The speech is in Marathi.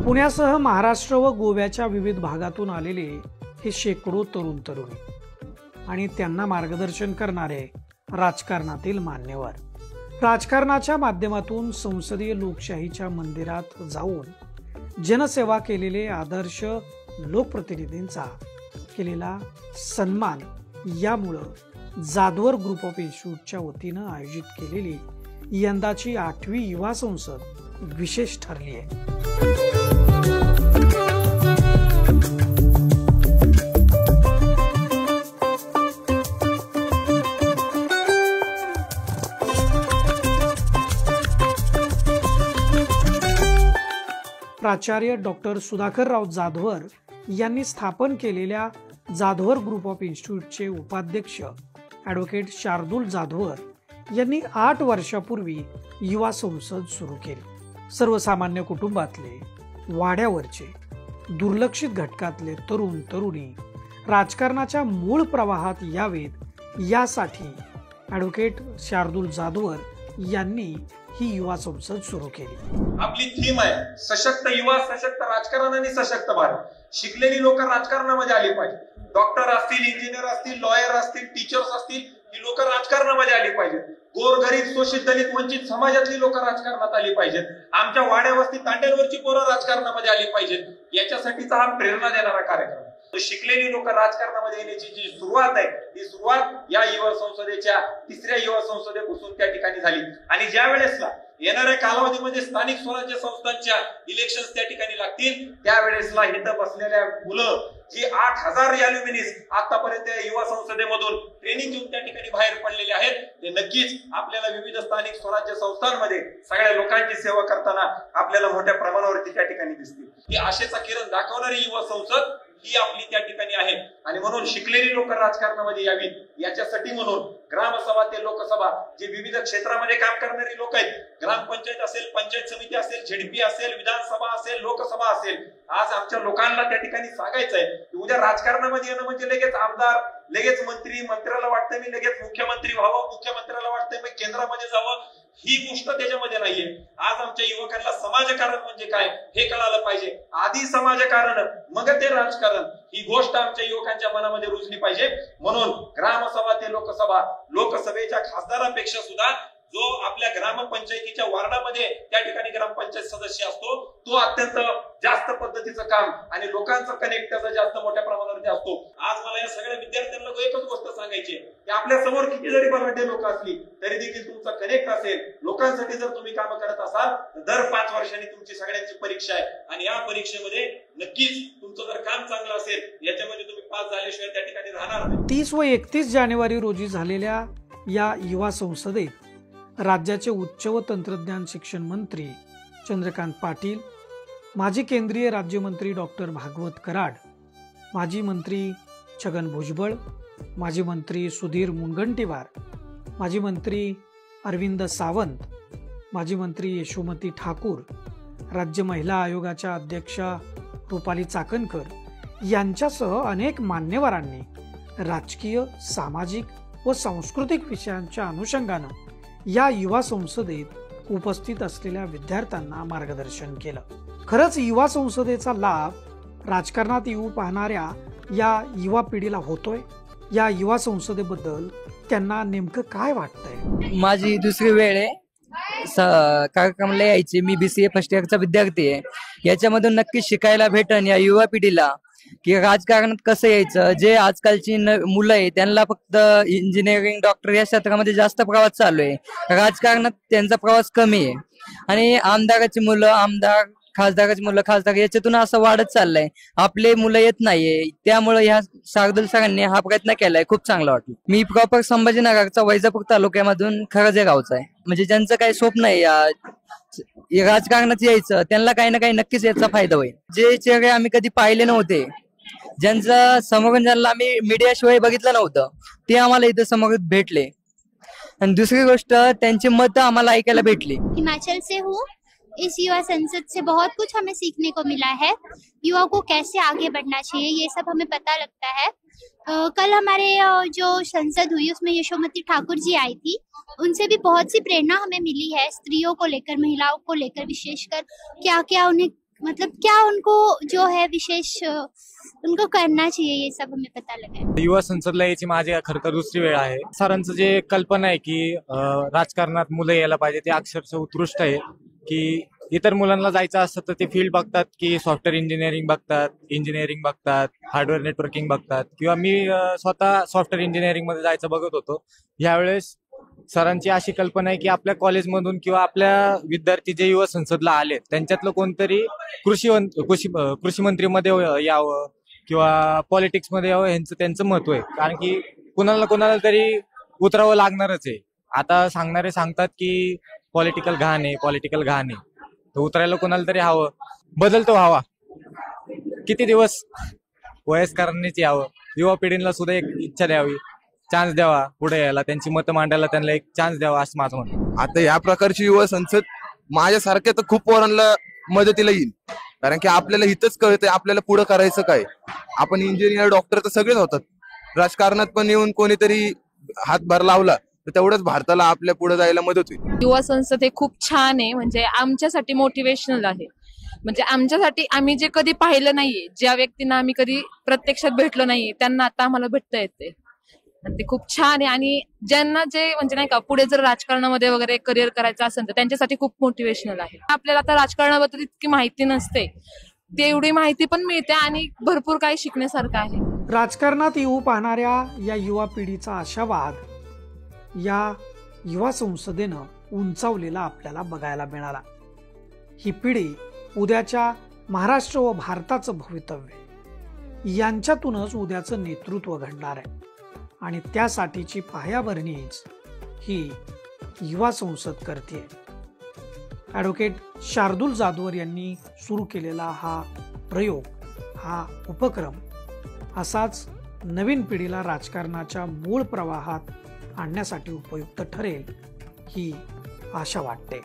पुण्यासह महाराष्ट्र व गोव्याच्या विविध भागातून आलेले हे शेकडो तरुण तरुणी आणि त्यांना मार्गदर्शन करणारे राजकारणातील मान्यवर, राजकारणाच्या माध्यमातून संसदीय लोकशाहीच्या मंदिरात जाऊन जनसेवा केलेले आदर्श लोकप्रतिनिधींचा केलेला सन्मान यामुळे जाधवर ग्रुप ऑफ इन्स्टिट्यूटच्या वतीनं आयोजित केलेली यंदाची 8वी युवा संसद विशेष ठरली आहे। प्राचार्य डॉक्टर सुधाकरराव जाधवर यांनी स्थापन केलेल्या जाधवर ग्रुप ऑफ इन्स्टिट्यूटचे उपाध्यक्ष ॲडव्होकेट शार्दूल जाधवर यांनी 8 वर्षापूर्वी युवा संसद सुरू केली। सर्वसामान्य कुटुंबातले, वाड्यावरचे, दुर्लक्षित घटकातले तरुण तरुणी राजकारणाच्या मूळ प्रवाहात यावेत यासाठी ॲडव्होकेट शार्दूल जाधवर यांनी ही युवा संसद सुरू केली। आपली थीम आहे सशक्त युवा, सशक्त राजकारण आणि सशक्त भारत। शिकलेली लोक राजकारणामध्ये आली पाहिजे। डॉक्टर असतील, इंजिनियर असतील, लॉयर असतील, टीचर्स असतील, ही लोक राजकारणामध्ये आली पाहिजेत। गोरगरीब, शोषित, दलित, वंचित समाजातली लोक राजकारणात आली पाहिजेत। आमच्या वाड्या वस्ती तांड्यांवरची पोरं राजकारणामध्ये आली पाहिजेत। याच्यासाठीचा हा प्रेरणा देणारा कार्यक्रम। शिकलेली लोक राजकारणामध्ये येण्याची जी सुरुवात आहे ती सुरुवात या युवा संसदेच्या 3ऱ्या युवा संसदेपासून त्या ठिकाणी झाली। आणि ज्या वेळेसला येणाऱ्या कालावधीमध्ये स्थानिक स्वराज्य संस्थांच्या इलेक्शन्स त्या ठिकाणी लागतील त्यावेळेसला इथं बसलेल्या मुलं जी 8000 ॲल्युमिनीज आतापर्यंत युवा संसदेमधून ट्रेनिंग घेऊन त्या ठिकाणी बाहेर पडलेले आहेत, ते नक्कीच आपल्याला विविध स्थानिक स्वराज्य संस्थांमध्ये सगळ्या लोकांची सेवा करताना आपल्याला मोठ्या प्रमाणावरती त्या ठिकाणी दिसतील। ही आशेचा किरण दाखवणारी युवा संसद ही आपली त्या ठिकाणी आहे। आणि म्हणून शिकलेली लोक राजकारणामध्ये यावीत याच्यासाठी म्हणून ग्रामसभा ते लोकसभा जे विविध क्षेत्रामध्ये काम करणारी लोक आहेत, ग्रामपंचायत असेल, पंचायत समिती असेल, झेडपी असेल, विधानसभा असेल, लोकसभा असेल, आज आमच्या लोकांना त्या ठिकाणी सांगायचंय की उद्या राजकारणामध्ये येणं म्हणजे लगेच आमदार, लगेच मंत्री, मंत्र्याला वाटतंय मी लगेच मुख्यमंत्री व्हावं, मुख्यमंत्र्याला वाटतंय मी केंद्रामध्ये जावं, ही गोष्ट त्याच्यामध्ये नाहीये। आज आमच्या युवकांना समाजकारण म्हणजे काय हे कळालं पाहिजे। आधी समाजकारण मग ते राजकारण, ही गोष्ट आमच्या युवकांच्या मनामध्ये रुजली पाहिजे। म्हणून ग्रामसभा ते लोकसभा, लोकसभेच्या खासदारापेक्षा सुद्धा जो आपल्या ग्रामपंचायतीच्या वार्डामध्ये त्या ठिकाणी ग्रामपंचायत सदस्य असतो तो अत्यंत जास्त पद्धतीचं काम आणि लोकांचं कनेक्ट त्याचा जास्त मोठ्या प्रमाणावरती असतो। आज मला या सगळ्या विद्यार्थ्यांना एकच गोष्ट सांगायची आहे की आपल्या समोर किती जरी बलाढ्य लोक असली तरी देखील तुमचा कनेक्ट असेल, लोकांसाठी जर तुम्ही काम करत असाल तर दर 5 वर्षांनी तुमची सगळ्यांची परीक्षा आहे आणि या परीक्षेमध्ये नक्कीच तुमचं जर काम चांगलं असेल याच्यामध्ये तुम्ही पास झाल्याशिवाय त्या ठिकाणी राहणार नाही। 30 व 31 जानेवारी रोजी झालेल्या या युवा संसदेत राज्याचे उच्च व तंत्रज्ञान शिक्षण मंत्री चंद्रकांत पाटील, माजी केंद्रीय राज्यमंत्री डॉक्टर भागवत कराड, माजी मंत्री छगन भुजबळ, माजी मंत्री सुधीर मुनगंटीवार, माजी मंत्री अरविंद सावंत, माजी मंत्री यशोमती ठाकूर, राज्य महिला आयोगाच्या अध्यक्षा रुपाली चाकणकर यांच्यासह अनेक मान्यवरांनी राजकीय, सामाजिक व सांस्कृतिक विषयांच्या अनुषंगानं या युवा संसदेत उपस्थित असलेल्या विद्यार्थ्यांना मार्गदर्शन केलं। खरंच युवा संसदेचा लाभ राजकारणात येऊ पाहणाऱ्या या युवा पिढीला होतोय? या युवा संसदेबद्दल त्यांना नेमकं काय वाटतंय? माझी दुसरी वेळ आहे कार्यक्रमाला यायची। मी BCA फर्स्ट इयरचा विद्यार्थी आहे। याच्यामधून नक्की शिकायला भेटन या युवा पिढीला की राजकारणात कसं यायचं। जे आजकालची मुलं आहे त्यांना फक्त इंजिनिअरिंग, डॉक्टर या क्षेत्रामध्ये जास्त प्रवास चालू आहे, राजकारणात त्यांचा प्रवास कमी आहे। आणि आमदाराची मुलं आमदार, खासदाराची मुलं खासदार याच्यातून असं वाढत चाललंय, आपले मुलं येत नाहीये। त्यामुळे ह्या शार्दूल सरांनी हा प्रयत्न केलाय, खूप चांगला वाटलं। मी प्रॉपर संभाजीनगरचा वैजापूर तालुक्यामधून खरजे गावचा आहे। म्हणजे ज्यांचं काही स्वप्न आहे राजकारणात यायचं त्यांना काही ना काही नक्कीच याचा फायदा होईल. जे चेहरे आम्ही कधी पाहिले नव्हते, ज्यांचं समोरून ज्यांना आम्ही मीडियाशिवाय बघितलं नव्हतं, ते आम्हाला इथं समोर भेटले. आणि दुसरी गोष्ट, त्यांची मतं आम्हाला ऐकायला भेटली. हिमाचल से हूँ. इस युवा संसद से बहुत कुछ हमें सीखने को मिला है. युवा को कैसे आगे बढ़ना चाहिए ये सब हमें पता लगता है. कल हमारे जो संसद हुई उसमें यशोमती ठाकुर जी आई थी. उनसे भी बहुत सी प्रेरणा हमें मिली है, स्त्रियों को लेकर, महिलाओं को लेकर विशेषकर क्या क्या उन्हें, मतलब क्या उनको जो है विशेष उनको करना चाहिए, ये सब हमें पता लगा है. युवा संसदला यायची माझी खरं तर दुसरी वेळ आहे. सरांचं जे कल्पना आहे की राजकारणात मुलं यायला पाहिजे ते अक्षरशः उत्कृष्ट आहे. की इतर मुलांना जायचं असतं तर ते फील्ड बघतात की सॉफ्टवेअर इंजिनिअरिंग बघतात, हार्डवेअर नेटवर्किंग बघतात, किंवा मी स्वतः सॉफ्टवेअर इंजिनिअरिंग मध्ये जायचं बघत होतो. यावेळेस सरांची अशी कल्पना आहे की आपल्या कॉलेजमधून किंवा आपल्या विद्यार्थी जे युवा संसदला आले त्यांच्यातलं कोणतरी कृषी मंत्रीमध्ये यावं किंवा पॉलिटिक्स मध्ये यावं, त्यांचं महत्व आहे. कारण की कुणाला तरी उतरावं लागणारच आहे. आता सांगणारे सांगतात की पॉलिटिकल घाण आहे, तर उतरायला कोणाला तरी हवं. बदल तो हवा. किती दिवस वयस्करांनीच यावं, युवा पिढीला सुद्धा एक इच्छा द्यावी, चान्स द्यावा, पुढे यायला, त्यांची मतं मांडायला त्यांना एक चान्स द्यावा, असं माझं म्हणणं. आता या प्रकारची युवा संसद माझ्यासारख्या तर खूप पोरांना मदतीला येईल. कारण की आपल्याला हितच कळतंय आपल्याला पुढे करायचं काय. आपण इंजिनियर, डॉक्टर तर सगळेच होतात. राजकारणात पण येऊन कोणीतरी हातभार लावला तर तेवढंच भारताला आपल्या पुढे जायला मदत होईल. युवा संसद हे खूप छान आहे, म्हणजे आमच्यासाठी मोटिवेशनल आहे. म्हणजे आमच्यासाठी, आम्ही जे कधी पाहिलं नाहीये, ज्या व्यक्तींना आम्ही कधी प्रत्यक्षात भेटलो नाहीये, त्यांना आता आम्हाला भेटता येते. आणि ते खूप छान आहे. आणि ज्यांना जे म्हणजे नाही का पुढे जर राजकारणामध्ये वगैरे करिअर करायचं असेल तर त्यांच्यासाठी खूप मोटिवेशनल आहे. आपल्याला आता राजकारणाबद्दल इतकी माहिती नसते, तेवढी माहिती पण मिळते आणि भरपूर काही शिकण्यासारखं आहे. राजकारणात येऊ पाहणाऱ्या या युवा पिढीचा आशावाद या युवा संसदेनं उंचावलेला आपल्याला बघायला मिळाला. ही पिढी उद्याच्या महाराष्ट्र व भारताचं भवितव्य, यांच्यातूनच उद्याचं नेतृत्व घडणार आहे. आणि त्यासाठीची पायाभरणीच ही युवा संसद करते. ॲडव्होकेट शार्दूल जाधवर यांनी सुरू केलेला हा प्रयोग, हा उपक्रम असाच नवीन पिढीला राजकारणाच्या मूळ प्रवाहात आणण्यासाठी उपयुक्त ठरेल ही आशा वाटते.